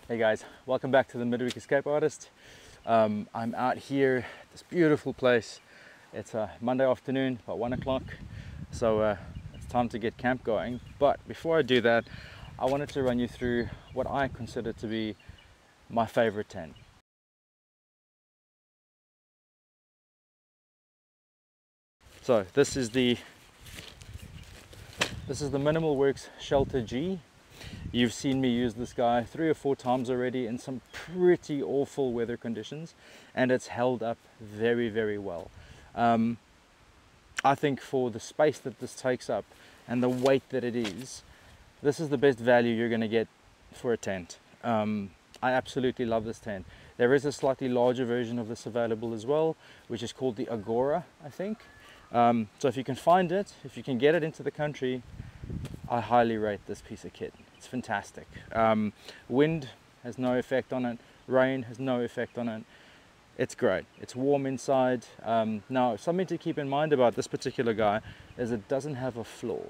Hey guys, welcome back to the Midweek Escape Artist. I'm out here at this beautiful place. It's a Monday afternoon, about 1 o'clock, so it's time to get camp going. But before I do that, I wanted to run you through what I consider to be my favorite tent. So this is the Minimal Works Shelter G. You've seen me use this guy 3 or 4 times already in some pretty awful weather conditions, and it's held up very, very well. I think for the space that this takes up and the weight that it is, this is the best value you're going to get for a tent. I absolutely love this tent. There is a slightly larger version of this available as well, which is called the Agora, I think. So if you can find it, if you can get it into the country, I highly rate this piece of kit. It's fantastic. Wind has no effect on it. Rain has no effect on it. It's great. It's warm inside. Now, something to keep in mind about this particular guy is it doesn't have a floor.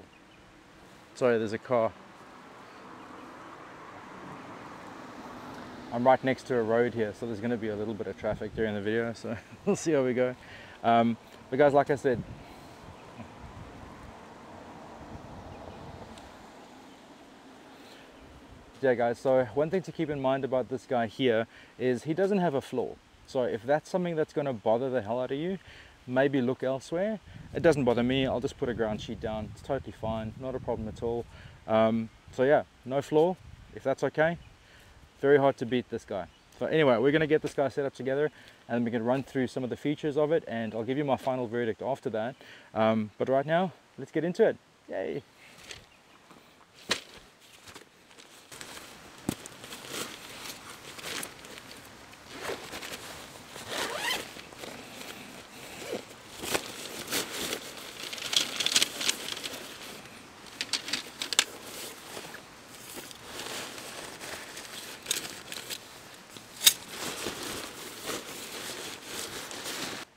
Sorry, there's a car. I'm right next to a road here, so there's going to be a little bit of traffic during the video, so we'll see how we go. But guys, like I said, yeah guys, so one thing to keep in mind about this guy here is he doesn't have a floor. So if that's something that's going to bother the hell out of you, maybe look elsewhere. It doesn't bother me. I'll just put a ground sheet down. It's totally fine, not a problem at all. So yeah, no floor, if that's okay. Very hard to beat this guy. So anyway, we're going to get this guy set up together and we can run through some of the features of it, and I'll give you my final verdict after that. But right now, let's get into it. Yay!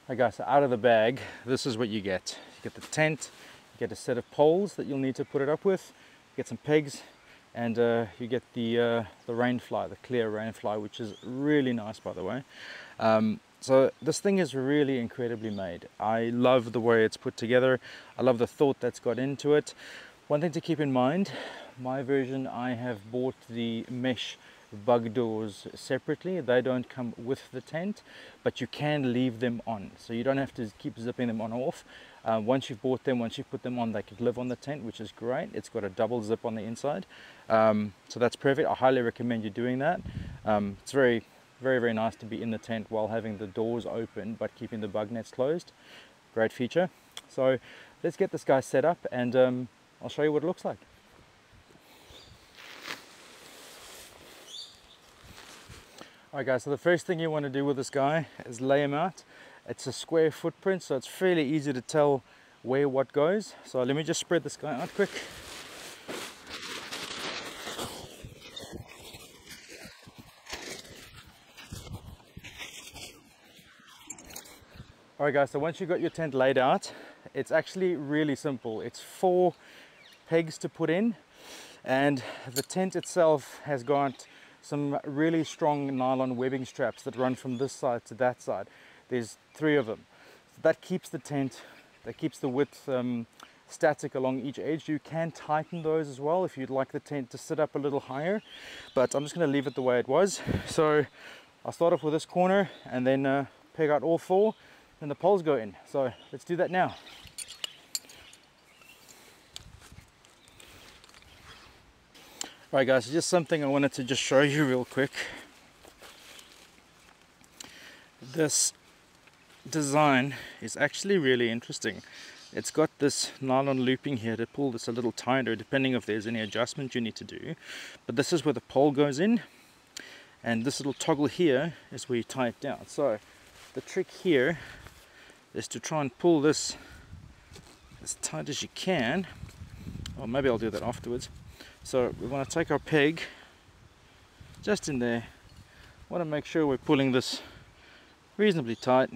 Right guys, so out of the bag, this is what you get. You get the tent, you get a set of poles that you'll need to put it up with, you get some pegs, and you get the rain fly, the clear rain fly, which is really nice, by the way. So this thing is really incredibly made. I love the way it's put together. I love the thought that's got into it. One thing to keep in mind, my version, I have bought the mesh bug doors separately. They don't come with the tent, but you can leave them on, so you don't have to keep zipping them on or off. Once you've bought them, once you put them on, they can live on the tent, which is great. It's got a double zip on the inside, so that's perfect. I highly recommend you doing that. It's very, very, very nice to be in the tent while having the doors open but keeping the bug nets closed. Great feature. So let's get this guy set up, and I'll show you what it looks like. Alright guys, so the first thing you want to do with this guy is lay him out. It's a square footprint, so it's fairly easy to tell where what goes. So let me just spread this guy out quick. Alright guys, so once you've got your tent laid out, it's actually really simple. It's 4 pegs to put in, and the tent itself has got some really strong nylon webbing straps that run from this side to that side. There's 3 of them. So that keeps the tent, that keeps the width static along each edge. You can tighten those as well if you'd like the tent to sit up a little higher, but I'm just going to leave it the way it was. So I'll start off with this corner and then peg out all 4, and the poles go in. So let's do that now. Alright guys, so just something I wanted to just show you real quick. This design is actually really interesting. It's got this nylon looping here to pull this a little tighter depending if there's any adjustment you need to do. But this is where the pole goes in, and this little toggle here is where you tie it down. So the trick here is to try and pull this as tight as you can. Or maybe I'll do that afterwards. So we want to take our peg just in there. Want to make sure we're pulling this reasonably tight,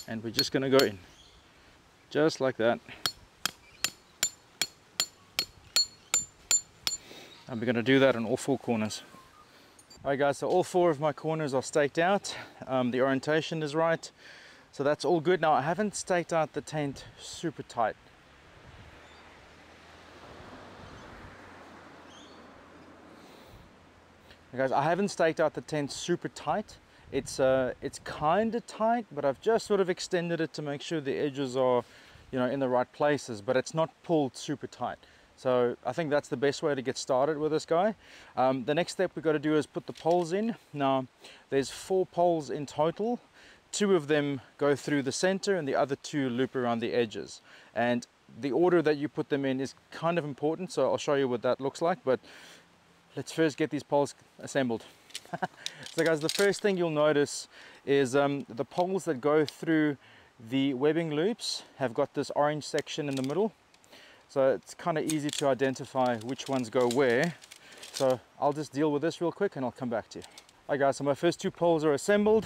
and we're just going to go in just like that. And we're going to do that on all 4 corners. Alright guys, so all 4 of my corners are staked out. The orientation is right. So that's all good. Now I haven't staked out the tent super tight. Guys, I haven't staked out the tent super tight. It's kind of tight, but I've just sort of extended it to make sure the edges are, you know, in the right places, but it's not pulled super tight. So I think that's the best way to get started with this guy. The next step we've got to do is put the poles in. Now there's 4 poles in total. 2 of them go through the center and the other 2 loop around the edges. And the order that you put them in is kind of important, so I'll show you what that looks like. But let's first get these poles assembled. So guys, the first thing you'll notice is the poles that go through the webbing loops have got this orange section in the middle. So it's kind of easy to identify which ones go where. So I'll just deal with this real quick and I'll come back to you. Alright guys, so my first 2 poles are assembled.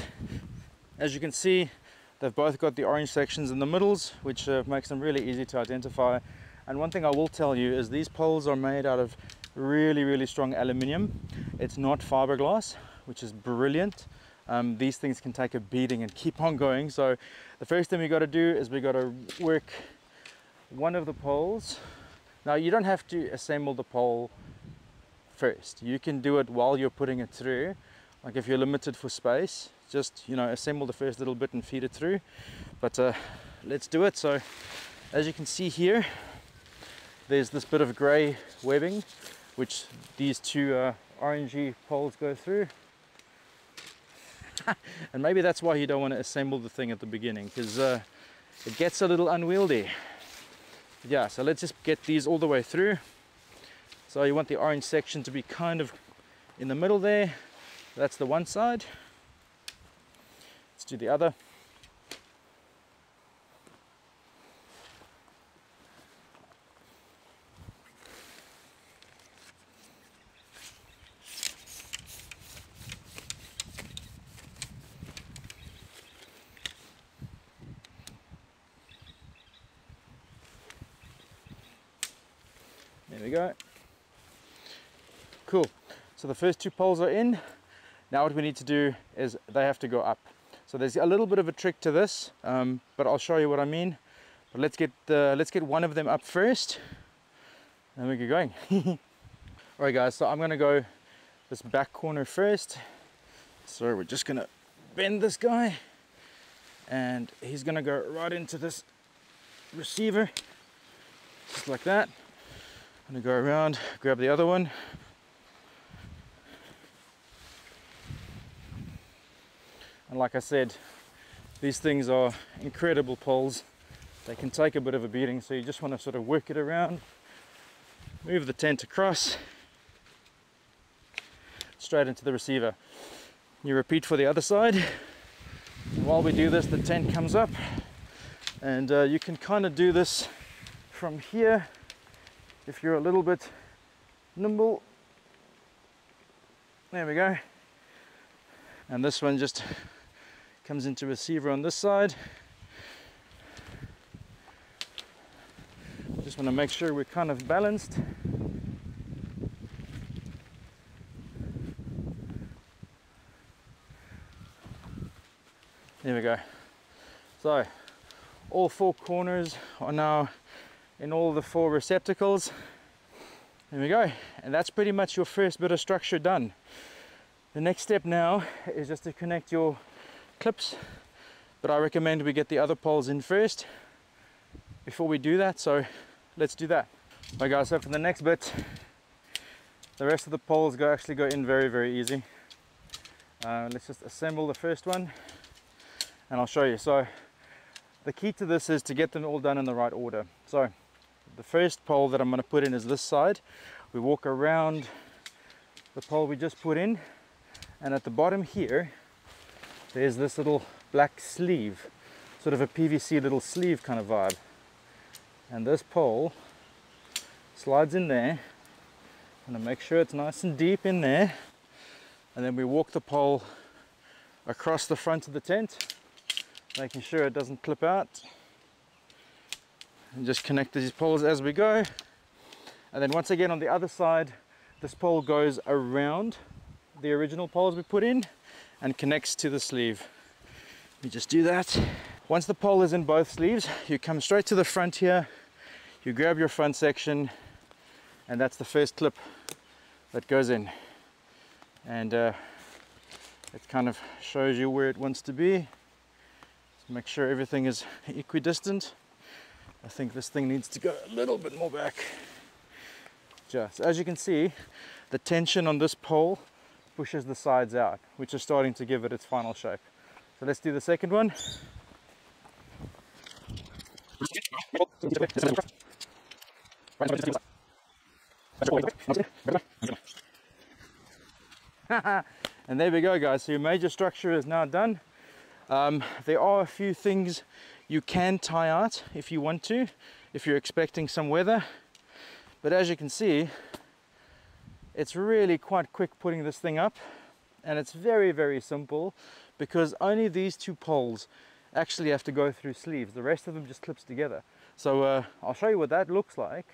As you can see, they've both got the orange sections in the middles, which makes them really easy to identify. And one thing I will tell you is these poles are made out of really strong aluminium. It's not fiberglass, which is brilliant. These things can take a beating and keep on going. So the first thing we got to do is we got to work one of the poles. Now you don't have to assemble the pole first. You can do it while you're putting it through. Like if you're limited for space, just, you know, assemble the first little bit and feed it through. But let's do it. So as you can see here, there's this bit of gray webbing which these 2 orangey poles go through. And maybe that's why you don't want to assemble the thing at the beginning, because it gets a little unwieldy. Yeah, so let's just get these all the way through. So you want the orange section to be kind of in the middle there. That's the one side. Let's do the other. There we go. Cool. So the first 2 poles are in. Now what we need to do is they have to go up. So there's a little bit of a trick to this, but I'll show you what I mean. But let's get one of them up first, and we get going. All right, guys. So I'm gonna go this back corner first. So we're just gonna bend this guy, and he's gonna go right into this receiver, just like that. I'm gonna go around, grab the other one. And like I said, these things are incredible poles. They can take a bit of a beating, so you just want to sort of work it around, move the tent across, straight into the receiver. You repeat for the other side. And while we do this, the tent comes up, and you can kind of do this from here if you're a little bit nimble. There we go. And this one just comes into receiver on this side. Just want to make sure we're kind of balanced. There we go. So all 4 corners are now in all the 4 receptacles. There we go. And that's pretty much your first bit of structure done. The next step now is just to connect your clips, but I recommend we get the other poles in first before we do that, so let's do that. Right guys, so for the next bit, the rest of the poles actually go in very easy. Let's just assemble the first one and I'll show you. So the key to this is to get them all done in the right order. So the first pole that I'm going to put in is this side. We walk around the pole we just put in, and at the bottom here there's this little black sleeve, sort of a PVC little sleeve kind of vibe, and this pole slides in there. I'm going to make sure it's nice and deep in there, and then we walk the pole across the front of the tent, making sure it doesn't clip out, and just connect these poles as we go. And then once again on the other side, this pole goes around the original poles we put in and connects to the sleeve. Let me just do that. Once the pole is in both sleeves, you come straight to the front here, you grab your front section, and that's the first clip that goes in. And it kind of shows you where it wants to be. So make sure everything is equidistant. I think this thing needs to go a little bit more back. Just as you can see, the tension on this pole pushes the sides out, which is starting to give it its final shape. So let's do the second one. And there we go, guys. So your major structure is now done. There are a few things you can tie out if you want to, if you're expecting some weather. But as you can see, it's really quite quick putting this thing up, and it's very, very simple because only these two poles actually have to go through sleeves. The rest of them just clips together. So I'll show you what that looks like,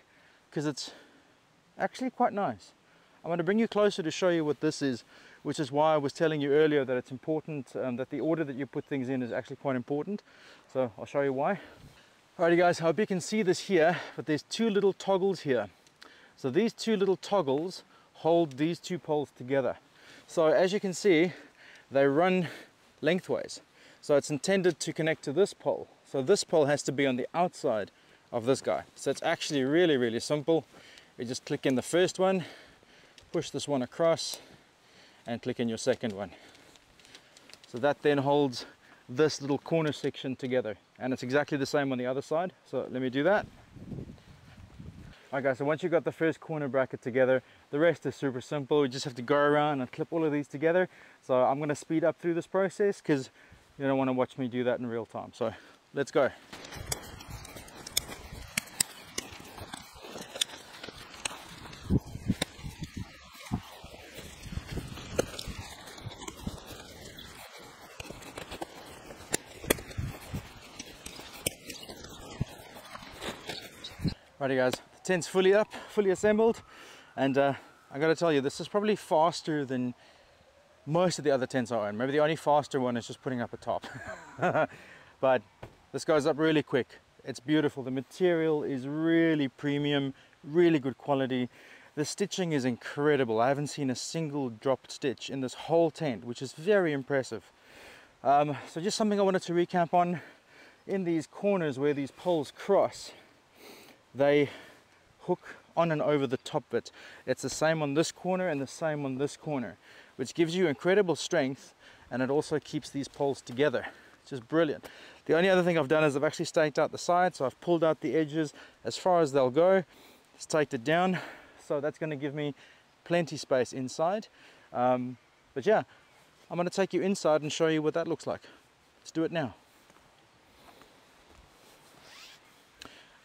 because it's actually quite nice. I'm going to bring you closer to show you what this is, which is why I was telling you earlier that it's important, that the order that you put things in is actually quite important. So I'll show you why. Alrighty guys, I hope you can see this here, but there's two little toggles here. So these two little toggles hold these two poles together. So as you can see, they run lengthways. So it's intended to connect to this pole. So this pole has to be on the outside of this guy. So it's actually really, really simple. You just click in the first one, push this one across, and click in your second one. So that then holds this little corner section together, and it's exactly the same on the other side. So let me do that. Okay, so once you've got the first corner bracket together, the rest is super simple. You just have to go around and clip all of these together. So I'm going to speed up through this process because you don't want to watch me do that in real time. So let's go. Righty guys, the tent's fully up, fully assembled, and I gotta tell you, this is probably faster than most of the other tents I own. Maybe the only faster one is just putting up a top. But this goes up really quick. It's beautiful. The material is really premium, really good quality. The stitching is incredible. I haven't seen a single dropped stitch in this whole tent, which is very impressive. So just something I wanted to recap on. In these corners where these poles cross, they hook on and over the top bit. It's the same on this corner and the same on this corner, which gives you incredible strength, and it also keeps these poles together, which is brilliant. The only other thing I've done is I've actually staked out the sides, so I've pulled out the edges as far as they'll go, staked it down, so that's going to give me plenty space inside. But yeah, I'm going to take you inside and show you what that looks like. Let's do it now.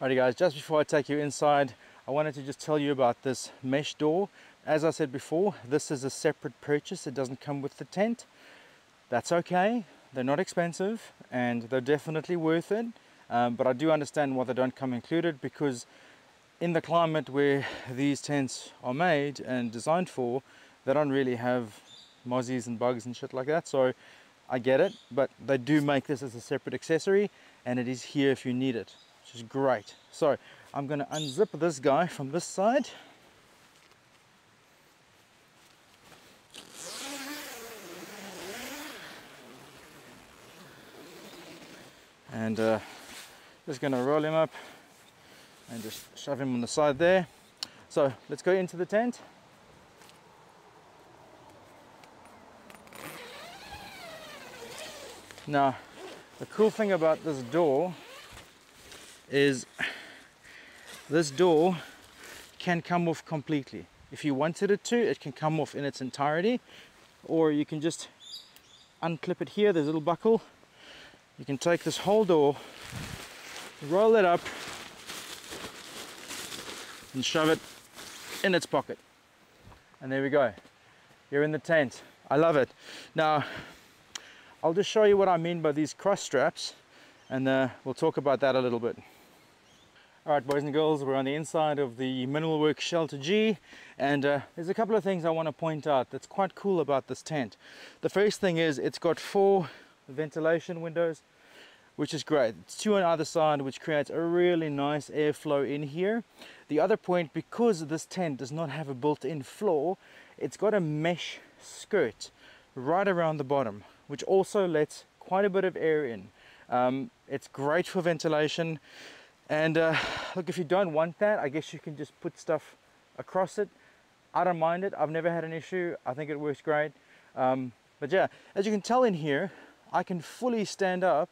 Alrighty guys, just before I take you inside, I wanted to just tell you about this mesh door. As I said before, this is a separate purchase. It doesn't come with the tent. That's okay. They're not expensive and they're definitely worth it. But I do understand why they don't come included, because in the climate where these tents are made and designed for, they don't really have mozzies and bugs and shit like that. So I get it, but they do make this as a separate accessory, and it is here if you need it, which is great. So I'm going to unzip this guy from this side. And just going to roll him up and just shove him on the side there. So let's go into the tent. Now, the cool thing about this door is this door can come off completely. If you wanted it to, it can come off in its entirety, or you can just unclip it here. There's a little buckle. You can take this whole door, roll it up, and shove it in its pocket. And there we go. You're in the tent. I love it. Now, I'll just show you what I mean by these cross straps, and we'll talk about that a little bit. Alright boys and girls, we're on the inside of the Mineralwork Shelter G, and there's a couple of things I want to point out that's quite cool about this tent. The first thing is it's got 4 ventilation windows, which is great. It's 2 on either side, which creates a really nice airflow in here. The other point, because this tent does not have a built-in floor, it's got a mesh skirt right around the bottom, which also lets quite a bit of air in. It's great for ventilation. And look, if you don't want that, I guess you can just put stuff across it. I don't mind it. I've never had an issue. I think it works great. But yeah, as you can tell in here, I can fully stand up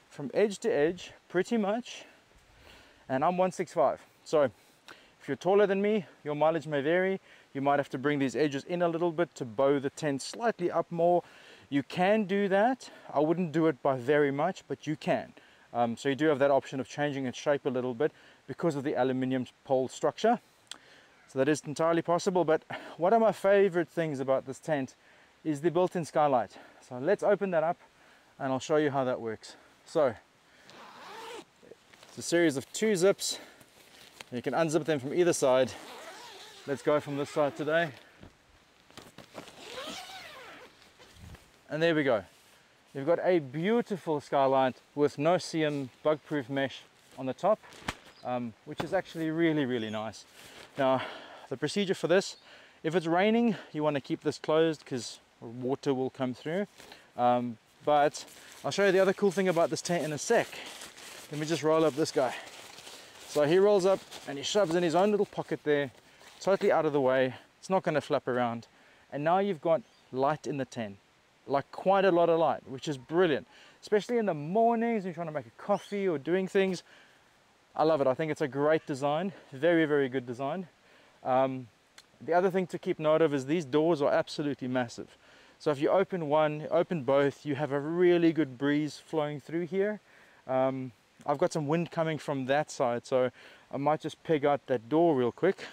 from edge to edge, pretty much. And I'm 165. So if you're taller than me, your mileage may vary. You might have to bring these edges in a little bit to bow the tent slightly up more. You can do that. I wouldn't do it by very much, but you can. So you do have that option of changing its shape a little bit because of the aluminium pole structure. So that is entirely possible. But one of my favorite things about this tent is the built-in skylight. So let's open that up and I'll show you how that works. So it's a series of 2 zips. You can unzip them from either side. Let's go from this side today. And there we go. You've got a beautiful skylight with no CM bug-proof mesh on the top, which is actually really, really nice. Now, the procedure for this, if it's raining, you want to keep this closed because water will come through. But I'll show you the other cool thing about this tent in a sec. Let me just roll up this guy. So he rolls up and he shoves in his own little pocket there, totally out of the way. It's not going to flap around. And now you've got light in the tent. Like quite a lot of light, which is brilliant, especially in the mornings when you're trying to make a coffee or doing things. I love it. I think it's a great design, very, very good design. The other thing to keep note of is these doors are absolutely massive. So if you open one, open both, you have a really good breeze flowing through here. I've got some wind coming from that side, so I might just peg out that door real quick.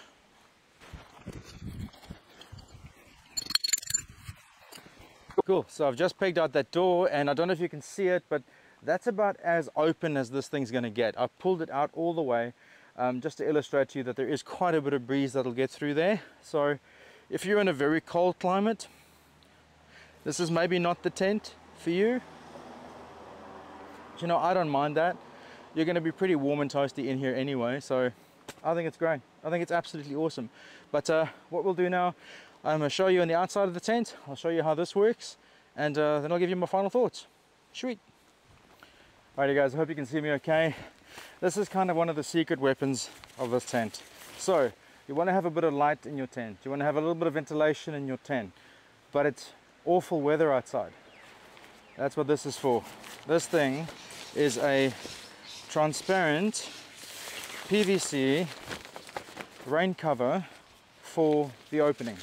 Cool, so I've just pegged out that door and I don't know if you can see it, but that's about as open as this thing's going to get. I pulled it out all the way just to illustrate to you that there is quite a bit of breeze that'll get through there. So if you're in a very cold climate, this is maybe not the tent for you. But, you know, I don't mind that. You're going to be pretty warm and toasty in here anyway, so I think it's great. I think it's absolutely awesome. But what we'll do now, I'm going to show you on the outside of the tent. I'll show you how this works, and then I'll give you my final thoughts. Sweet. Alrighty guys, I hope you can see me okay. This is kind of one of the secret weapons of this tent. So, you want to have a bit of light in your tent. You want to have a little bit of ventilation in your tent. But it's awful weather outside. That's what this is for. This thing is a transparent PVC rain cover for the opening.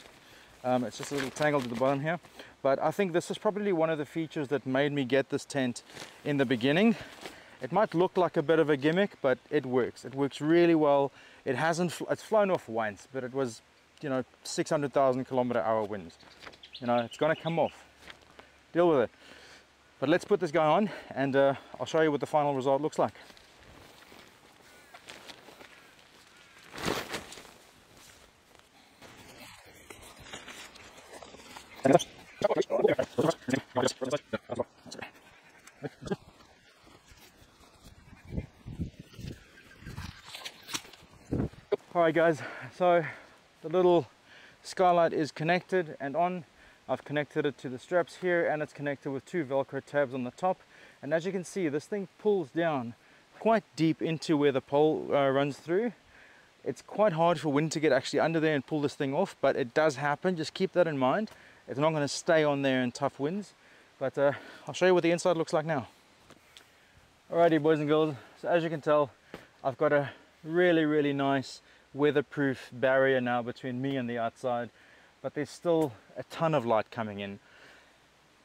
It's just a little tangled at the bottom here, but I think this is probably one of the features that made me get this tent in the beginning. It might look like a bit of a gimmick, but it works. It works really well. It's flown off once, but it was, you know, 600,000 km/h winds. You know, it's gonna come off. Deal with it. But let's put this guy on and I'll show you what the final result looks like. Alright guys, so the little skylight is connected and on. I've connected it to the straps here and it's connected with 2 Velcro tabs on the top. And as you can see, this thing pulls down quite deep into where the pole runs through. It's quite hard for wind to get actually under there and pull this thing off, but it does happen. Just keep that in mind. It's not going to stay on there in tough winds. But I'll show you what the inside looks like now. Alrighty boys and girls, so as you can tell, I've got a really, really nice weatherproof barrier now between me and the outside, but there's still a ton of light coming in.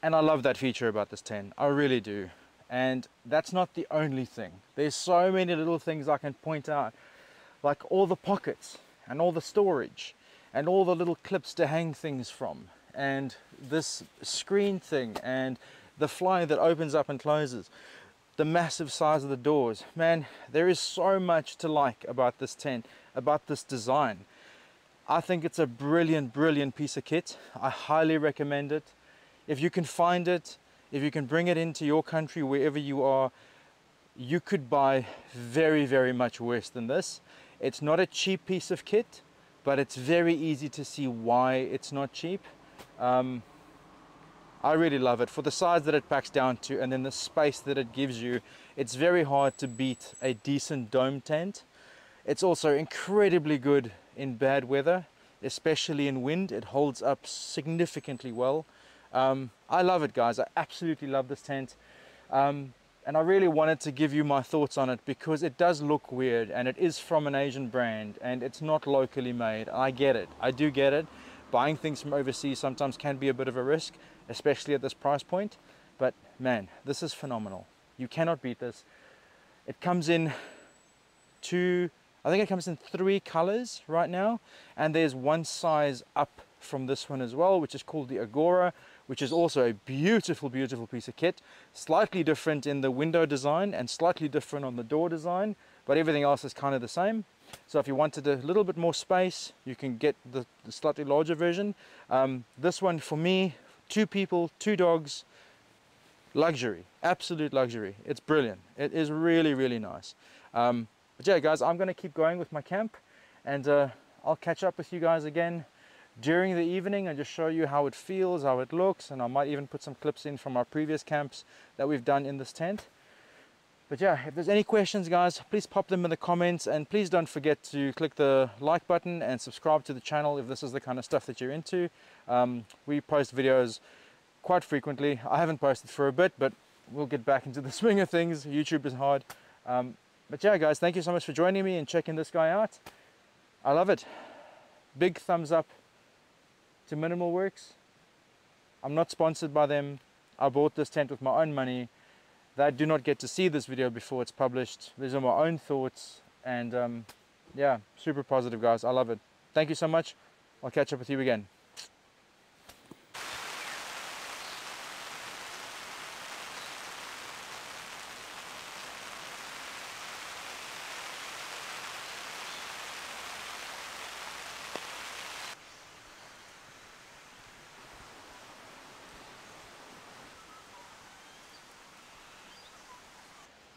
And I love that feature about this tent, I really do. And that's not the only thing. There's so many little things I can point out, like all the pockets and all the storage and all the little clips to hang things from, and this screen thing and the fly that opens up and closes. the massive size of the doors. Man, there is so much to like about this tent, about this design. I think it's a brilliant, brilliant piece of kit. I highly recommend it. If you can find it, if you can bring it into your country, wherever you are, you could buy very, very much worse than this. It's not a cheap piece of kit, but it's very easy to see why it's not cheap. I really love it for the size that it packs down to, and then the space that it gives you. It's very hard to beat a decent dome tent. It's also incredibly good in bad weather, especially in wind. It holds up significantly well. I love it, guys. I absolutely love this tent. And I really wanted to give you my thoughts on it because it does look weird, and it is from an Asian brand, and it's not locally made. I get it. I do get it. Buying things from overseas sometimes can be a bit of a risk, especially at this price point. But man, this is phenomenal. You cannot beat this. It comes in I think it comes in 3 colors right now, and there's one size up from this one as well, which is called the Agora, which is also a beautiful, beautiful piece of kit. Slightly different in the window design and slightly different on the door design, but everything else is kind of the same. So if you wanted a little bit more space, you can get the slightly larger version. This one for me, 2 people, 2 dogs, luxury, absolute luxury. It's brilliant. It is really, really nice. But yeah, guys, I'm going to keep going with my camp, and I'll catch up with you guys again during the evening and just show you how it feels, how it looks, and I might even put some clips in from our previous camps that we've done in this tent. But yeah, if there's any questions, guys, please pop them in the comments, and please don't forget to click the like button and subscribe to the channel if this is the kind of stuff that you're into. We post videos quite frequently. I haven't posted for a bit, but we'll get back into the swing of things. YouTube is hard. But yeah, guys, thank you so much for joining me and checking this guy out. I love it. Big thumbs up to Minimal Works. I'm not sponsored by them. I bought this tent with my own money. They do not get to see this video before it's published. These are my own thoughts, and yeah, super positive, guys. I love it. Thank you so much. I'll catch up with you again.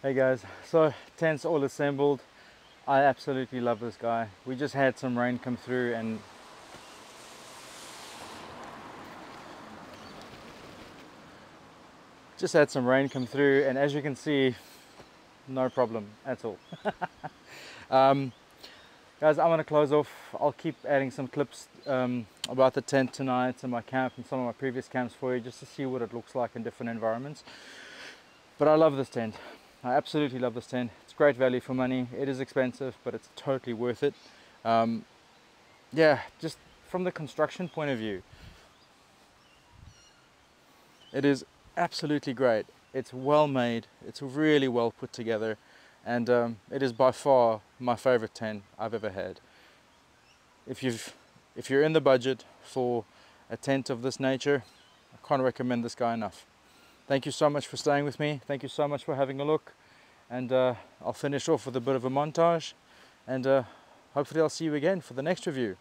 Hey guys, so tent's all assembled. I absolutely love this guy. We just had some rain come through, and as you can see, no problem at all. Guys, I'm gonna close off. I'll keep adding some clips about the tent tonight and my camp and some of my previous camps for you, just to see what it looks like in different environments. But I love this tent. I absolutely love this tent. It's great value for money. It is expensive, but it's totally worth it. Yeah, just from the construction point of view, it is absolutely great. It's well made. It's really well put together, and it is by far my favorite tent I've ever had. If you're in the budget for a tent of this nature, I can't recommend this guy enough. Thank you so much for staying with me. Thank you so much for having a look. And I'll finish off with a bit of a montage. And hopefully I'll see you again for the next review.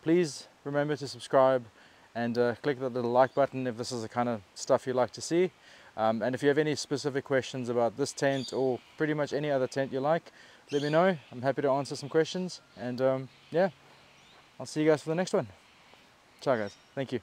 Please remember to subscribe and click that little like button if this is the kind of stuff you like to see. And if you have any specific questions about this tent or pretty much any other tent you like, let me know. I'm happy to answer some questions. And yeah, I'll see you guys for the next one. Ciao guys. Thank you.